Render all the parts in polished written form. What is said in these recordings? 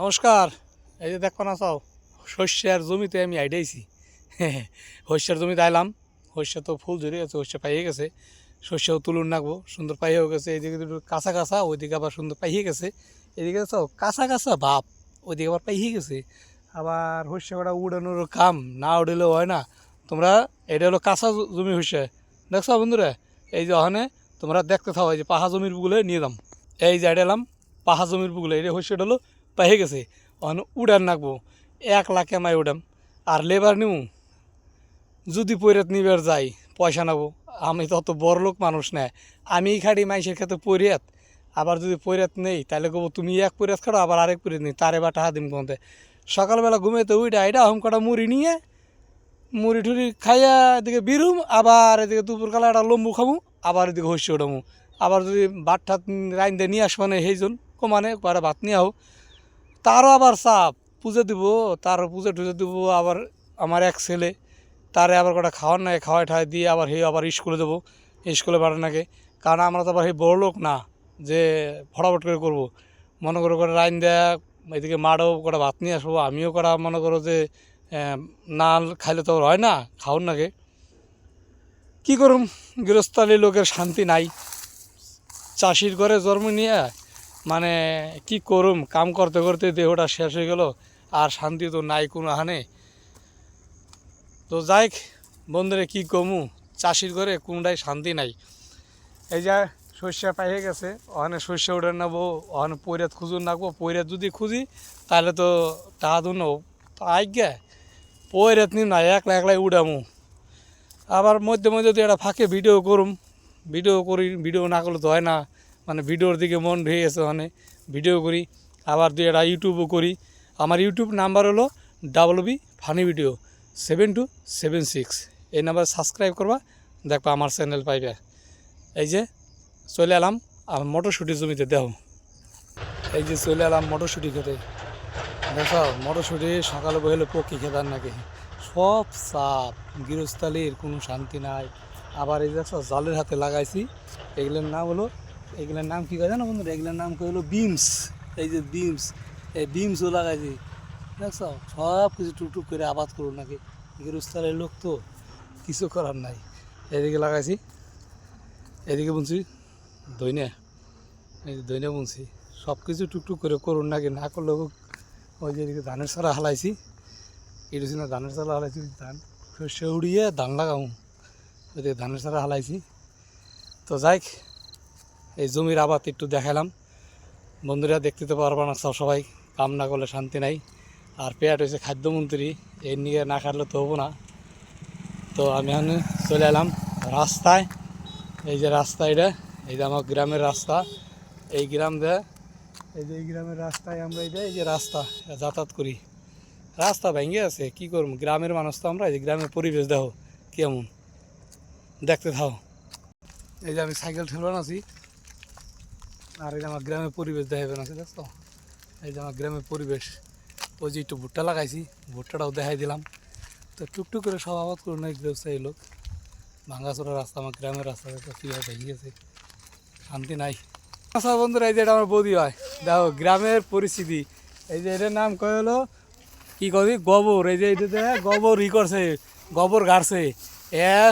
নমস্কার। এই যে দেখো না চাও শস্যের জমিতে আমি আইডাইছি। শস্যের জমিতে আইলাম। শস্য তো ফুল ধরে গেছে, শস্য পাইয়ে গেছে, শস্যও তুলুন নাকবো, সুন্দর পাইয়েও গেছে। এইদিকে দুটো কাঁচা কাঁচা, ওইদিকে আবার সুন্দর পাইয়ে গেছে। এদিকে চাও কাঁচা কাঁচা ভাব, ওইদিকে আবার পাইয়ে গেছে। আবার শস্য কটা উড়ানোর কাম না উড়েলেও হয় না। তোমরা এটা হলো কাঁচা জমি শস্য, দেখছো বন্ধুরা? এই যে ওখানে তোমরা দেখতে থাও, এই যে পাহা জমির বুগুলো নিয়ে দাম। এই যে এটা এলাম পাহা জমির বুগুলো, এই শস্যটা হলো পাইয়ে গেছে। ওখানে উড়ান নাকবো 1 লাখ এমাই উঠাম। আর লেবার নিউ যদি পৈরাত নিবার যাই পয়সা নেবো। আমি তো অত বড় লোক মানুষ না, আমি খাটি মাইসের ক্ষেত্রে পৈরাত। আবার যদি পৈরাত নেই তাহলে কবো তুমি এক পৈরাত খাটো, আবার আরেক পৈরাত নেই, তারে বা টাকা দিম কোনতে। সকালবেলা ঘুমেতে উইটা এটা হম কটা মুড়ি নিয়ে মুড়ি টুড়ি খাইয়া এদিকে বিরুম, আবার এদিকে দুপুরকালে একটা লম্বু খাবো, আবার এদিকে হস্য উঠামু। আবার যদি ভাত ঠাত রাইন্দে নিয়ে আসবো না সেইজন কমানে কটা ভাত নিয়ে আও, তারও আবার চাপ। পুজো দিব, তার পুজো টুজো দিব। আবার আমার এক ছেলে, তারে আবার কটা খাওয়ার নাই, খাওয়াই ঠাওয়াই দিয়ে আবার হে আবার স্কুলে দেবো, স্কুলে পাঠান নাকি। কারণ আমরা তো আবার সেই বড় লোক না যে ফটাফট করে করবো। মনে করো করে রাইন দেয়া, এদিকে মাঠও কটা ভাত নিয়ে আসবো, আমিও কটা মনে করো যে না খাইলে তো হয় না, খাওয়ার নাকি। কী করুম, গৃহস্থালী লোকের শান্তি নাই। চাষির ঘরে জন্ম নিয়ে মানে কি করুম, কাম করতে করতে দেহটা শেষ হয়ে গেল, আর শান্তি তো নাই কোনো হানে। তো যাই বন্ধুরে কি কমু, চাষির ঘরে কোনটাই শান্তি নাই। এই যে শস্য পাইয়ে গেছে, ওখানে শস্য উঠে নেবো, ওখানে পৈরাত খুঁজুন নাকবো। পৈরাত যদি খুঁজি তাহলে তো টাকা দু নেবো, তো আজ্ঞা পৈরাত নিম না, একলা একলাই উড়ামু। আবার মধ্যে মধ্যে যদি একটা ফাঁকে ভিডিও করুম, ভিডিও করি, ভিডিও না করলে তো হয় না। মানে ভিডিওর দিকে মন ঢেকে গেছে, ওখানে ভিডিও করি। আবার দুই একটা ইউটিউবও করি। আমার ইউটিউব নাম্বার হলো WB ফানি ভিডিও 7276। এই নাম্বার সাবস্ক্রাইব করবা, দেখবা আমার চ্যানেল পাইবে। এই যে চলে এলাম আমার মটরশুঁটির জমিতে, দেখো এই যে চলে এলাম মটরশুঁটি খেতে। দেখো মটরশুঁটি সকালে বহেলে পক্ষী খেতার নাকি, সব চাপ, গৃহস্থালির কোনো শান্তি নাই। আবার এই দেখো জালের হাতে লাগাইছি, এগুলোর নাম হলো, এগুলোর নাম কী কয় জানো বন্ধুরা? এগুলোর নাম হলো বিমস। এই যে বিমস, এই বিমসও লাগাইছি। দেখছো সব কিছু টুকটুক করে আবাদ করুন নাকি, গৃহস্থালির লোক তো কিছু করার নাই। এদিকে লাগাইছি, এদিকে বুনছি দইনে, এই যে দইনে বুনছি। সব কিছু টুকটুক করে করুন নাকি, না করলেও ওই যে এদিকে ধানের চারা হালাইছি, এটা ছিল ধানের চারা হালাইছি, ধান শস্য উড়িয়ে ধান লাগাবো, ওইদিকে ধানের চারা হালাইছি। তো যাই এই জমির আবাদ একটু দেখালাম বন্ধুরা, দেখতে তো পারবা না সবাই, কাম না করলে শান্তি নাই। আর পেট হয়েছে খাদ্যমন্ত্রী, এর নিয়ে না খাটলে তো হবো না। তো আমি এখন চলে এলাম রাস্তায়। এই যে রাস্তা, এটা এই যে আমার গ্রামের রাস্তা। এই গ্রাম দেয়, এই যে এই গ্রামের রাস্তায় আমরা এই যে রাস্তা যাতায়াত করি। রাস্তা ভেঙে আছে, কি করবো, গ্রামের মানুষ তো আমরা। এই যে গ্রামের পরিবেশ দেখো কেমন, দেখতে থাও। এই যে আমি সাইকেল ঠেলবান আছি, আর এই যে আমার গ্রামের পরিবেশ দেখাবেন আছে, দেখছো? এই যে আমার গ্রামের পরিবেশ। ওই যে একটু ভুট্টা লাগাইছি, ভুট্টাটাও দেখাই দিলাম। তো টুকটুক করে সব আবাদ করুন না ব্যবসায়ী লোক। ভাঙ্গাচোরা রাস্তা, আমার গ্রামের রাস্তা দেখো কীভাবে ভেঙে গেছে, শান্তি নাই। আচ্ছা বন্ধুরা, এই যে এটা আমার বৌদি হয়, দেখো গ্রামের পরিস্থিতি। এই যে এটার নাম কয় হলো কি কবি গোবর। এই যে এটাতে গোবর করছে, গোবর গাড়ছে,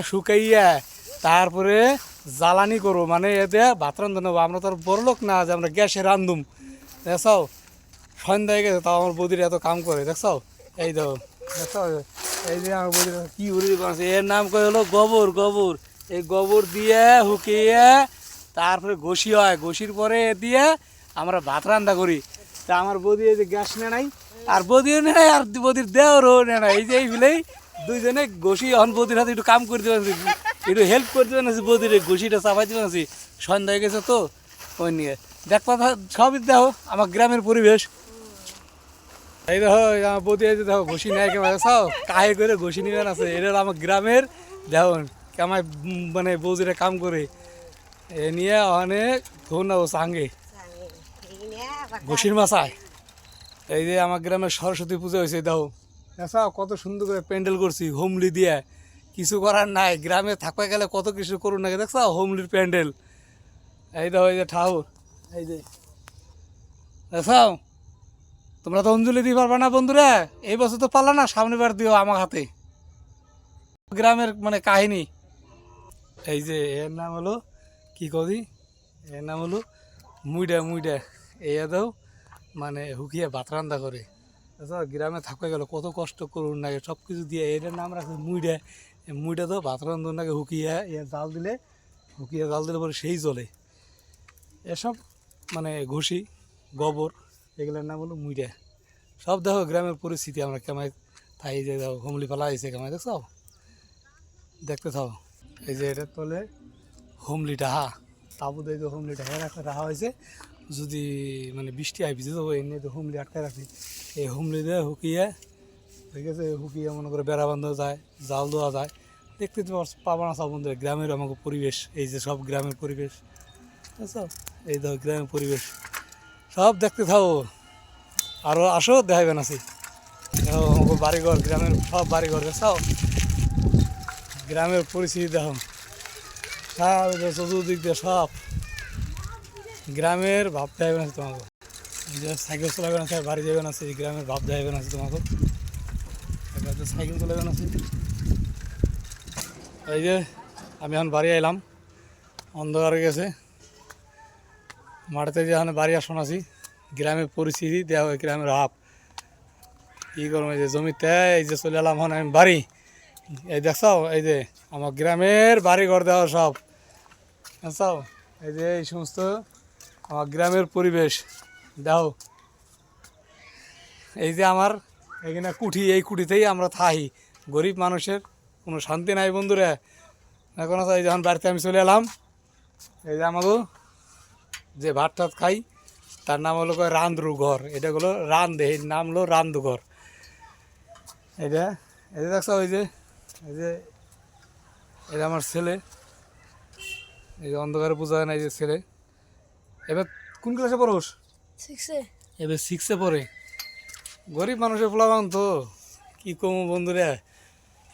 শুকাইয়া তারপরে জ্বালানি করবো, মানে এতে ভাত রান্ধ নেবো। আমরা তো আর বড় লোক না যে আমরা গ্যাসে রান্ধুম, দেখছাও সন্ধ্যা হয়ে গেছে, তাও আমার বৌদির এত কাম করে, দেখছাও? এই দেখো, দেখছাও এই যে আমার বৌদির কি উড়ি করছে, এর নাম কয় হলো গোবর। গোবর, এই গোবর দিয়ে শুকিয়ে তারপরে ঘষি হয়, ঘষির পরে দিয়ে আমরা ভাত রান্না করি। তা আমার বৌদি এই যে গ্যাস নে নাই, আর বৌদিও নেয়, আর বৌদির দেওয়ারও নে নাই। এই যে এই ফেলেই দুইজনে ঘষি, এখন বৌদির হাতে একটু কাম করে দেবেন, একটু হেল্প করে দেবেন, বৌদির ঘষিটা চাপাই দেবেন। সন্ধ্যা হয়ে গেছে তো ওই নিয়ে দেখবা সবই দেখো আমার গ্রামের পরিবেশ। এই দেখো আমার বৌদি, এই যে দেখো ঘষি নেয় কেমন, চাও কাহে করে ঘষি নিবেন আছে। এটা আমার গ্রামের দেখো কেমন মানে বৌদিরা কাম করে এ নিয়ে অনেক ধন সাঙ্গে ঘষির মাছায়। এই যে আমার গ্রামের সরস্বতী পুজো হয়েছে, দেখো আচ্ছা কত সুন্দর করে প্যান্ডেল করছি হোমলি দিয়ে। কিছু করার নাই, গ্রামে থাকতে গেলে কত কিছু করুন নাকি, দেখছো হোমলির প্যান্ডেল। এই দেখো এই যে ঠাকুর, এই যে দেখছো তোমরা তো অঞ্জলি দিতে পারবে না বন্ধুরা, এই বছর তো পারলা না, সামনে বার দিও আমার হাতে। গ্রামের মানে কাহিনী। এই যে এর নাম হলো কি কদি, এর নাম হলো মুইডা মুইডা। এই দাও মানে হুকিয়া ভাত রান্না করে। আচ্ছা গ্রামে থাকা গেল কত কষ্ট করুন নাকি, সব কিছু দিয়ে এটার নাম রাখছে মুইডা। মুইডা তো ভাত রান্ধন নাকি হুকিয়া জাল দিলে, হুকিয়া জাল দিলে পরে সেই জলে। এসব মানে ঘুষি গোবর এগুলোর নাম হলো মুইডা। সব দেখো গ্রামের পরিস্থিতি আমরা কেমাই থাই, যে দেখো হোমলি ফেলা হয়েছে কেমাই দেখছ, দেখতে থাও। এই যে এটা তলে হোমলি ডাহা, তাবু দিয়ে যে হোমলি ডাহা রাখা হয়েছে, যদি মানে বৃষ্টি আই ভিজে যাবো এমনি তো হোমলি আটকায় রাখি। এই হোমলি দিয়ে হুকিয়ে, ঠিক আছে, হুকিয়ে মনে করে বেড়া বাঁধা যায়, জাল দেওয়া যায়। দেখতে তো পাবো না সব বন্ধুরা গ্রামের আমাকে পরিবেশ, এই যে সব গ্রামের পরিবেশ, বুঝছো, এই দেখো গ্রামের পরিবেশ সব দেখতে থাকো। আরও আসো দেখাবেন আছি আমাকে বাড়িঘর, গ্রামের সব বাড়িঘর দেখছাও, গ্রামের পরিস্থিতি দেখো সব চতুর্দিক দিয়ে সব গ্রামের ভাব দেখাবেন আছে তোমাকে। যে সাইকেল চলাবেন আছে, বাড়ি যাবেন আছে, গ্রামের ভাব দেখাবেন আছে তোমাকে। সাইকেল চলাবেন আছে। এই যে আমি এখন বাড়ি আইলাম, অন্ধকার হয়ে গেছে, মাঠেতে যে এখন বাড়ি আসন আছি। গ্রামের পরিস্থিতি দেওয়া হয়, গ্রামের ভাব কী করবো। এই যে জমিতে এই যে চলে এলাম এখন আমি বাড়ি। এই দেখছাও এই যে আমার গ্রামের বাড়ি ঘর দেওয়া সব দেখছাও, এই যে এই সমস্ত আমার গ্রামের পরিবেশ দেখো। এই যে আমার এখানে কুঠি, এই কুঠিতেই আমরা থাকি। গরিব মানুষের কোনো শান্তি নাই বন্ধুরা। এখন এই যখন বাড়িতে আমি চলে এলাম, এই যে আমাকে যে ভাত টাত খাই তার নাম হলো রান্দ্রু ঘর। এটা হলো রান্ধে, এর নাম হলো রান্ধু ঘর। এটা এই যে দেখছো, ওই যে এই যে এটা আমার ছেলে, এই যে অন্ধকারে বোঝা যায় না, এই যে ছেলে। এবার কোন ক্লাসে পড়োস? 6-এ। এবার 6-এ পড়ে। গরিব মানুষের পোলাবান তো কী কমো বন্ধুরা,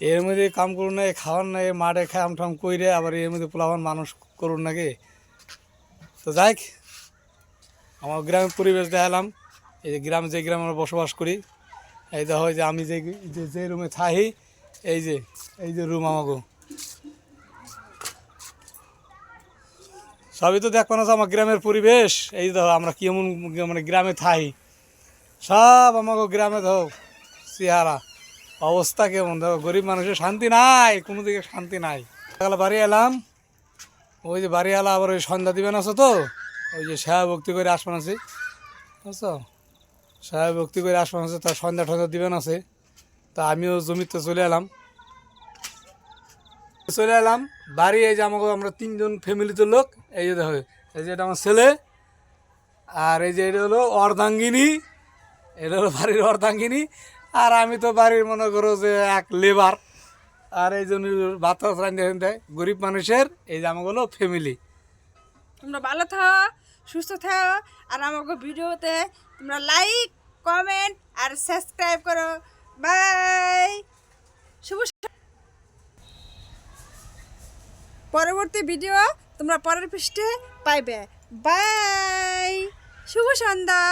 এর মধ্যে কাম করুন না, খাওয়ান না, মাঠে খাম ঠাম কইরে আবার এর মধ্যে পোলাবান মানুষ করুন নাকি। তো যাই আমার গ্রামের পরিবেশ দেখালাম। এই যে গ্রামে, যে গ্রামে আমরা বসবাস করি, এই দেখো যে আমি যে রুমে থাকি, এই যে রুম আমাকে সবই তো দেখো না আমার গ্রামের পরিবেশ। এই দেখো আমরা কেমন মানে গ্রামে থাকি, সব আমাকে গ্রামে দেখো চেহারা অবস্থা কেমন দেখো। গরিব মানুষের শান্তি নাই, কোনো দিকে শান্তি নাই। সকালে বাড়ি এলাম, ওই যে বাড়ি এলা আবার ওই সন্ধ্যা দিবেন আছে তো, ওই যে সাহেব ভক্তি করে আসবেন আছে, বুঝছো, সাহেব ভক্তি করে আসবেন আছে, তার সন্ধ্যা টন্ধ্যা দিবেন আছে। তা আমিও জমিতে চলে এলাম বাড়ি। এই যে আমাকে আমরা 3জন ফ্যামিলিতে লোক। এই যে দেখো, এই যে এটা আমার ছেলে, আর এই যে এটা হলো অর্ধাঙ্গিনী, এটা হলো বাড়ির অর্ধাঙ্গিনী। আর আমি তো বাড়ির মনে করো যে এক লেবার। আর এই জন্য ভাত রান্ধে দেয় গরিব মানুষের। এই যে আমাকে হলো ফ্যামিলি। তোমরা ভালো থাকো, সুস্থ থাকো, আর আমাকে ভিডিওতে তোমরা লাইক, কমেন্ট আর সাবস্ক্রাইব করো। বাই। পরবর্তী ভিডিও তোমরা পরের পৃষ্ঠে পাইবে। বাই, শুভ সন্ধ্যা।